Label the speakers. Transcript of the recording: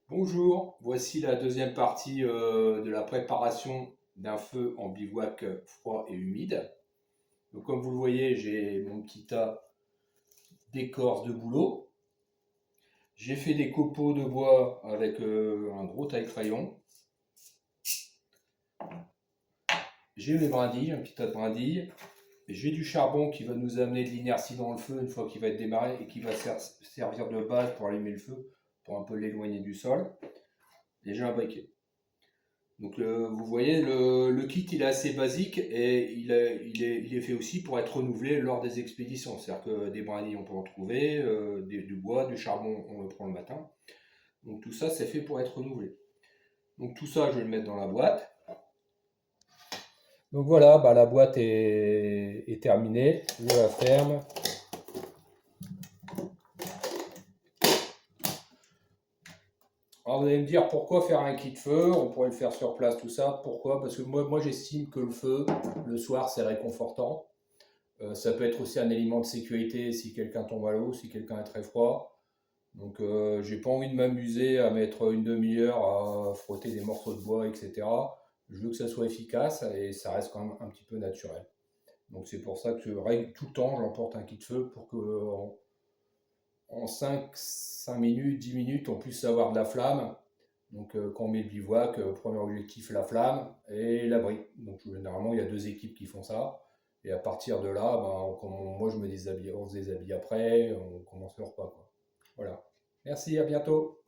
Speaker 1: Bonjour, voici la deuxième partie de la préparation d'un feu en bivouac froid et humide. Donc, comme vous le voyez, j'ai mon petit tas d'écorce de bouleau. J'ai fait des copeaux de bois avec un gros taille-crayon. J'ai mes brindilles, un petit tas de brindilles. J'ai du charbon qui va nous amener de l'inertie dans le feu une fois qu'il va être démarré et qui va servir de base pour allumer le feu, pour un peu l'éloigner du sol. Et j'ai un briquet. Donc vous voyez, le kit il est assez basique et il est fait aussi pour être renouvelé lors des expéditions. C'est-à-dire que des brindilles on peut en trouver, du bois, du charbon on le prend le matin. Donc tout ça c'est fait pour être renouvelé. Donc tout ça je vais le mettre dans la boîte. Donc voilà, la boîte est terminée. Je la ferme. Alors vous allez me dire pourquoi faire un kit feu? On pourrait le faire sur place, tout ça. Pourquoi? Parce que moi j'estime que le feu, le soir, c'est réconfortant. Ça peut être aussi un élément de sécurité si quelqu'un tombe à l'eau, si quelqu'un est très froid. Donc j'ai pas envie de m'amuser à mettre une demi-heure à frotter des morceaux de bois, etc. Je veux que ça soit efficace et ça reste quand même un petit peu naturel. Donc c'est pour ça que tout le temps j'emporte un kit feu pour que en 5 minutes, 10 minutes, on puisse avoir de la flamme. Donc quand on met le bivouac, premier objectif la flamme et l'abri. Donc généralement il y a deux équipes qui font ça. Et à partir de là, moi je me déshabille, on se déshabille après, on commence le repas, quoi. Voilà. Merci, à bientôt.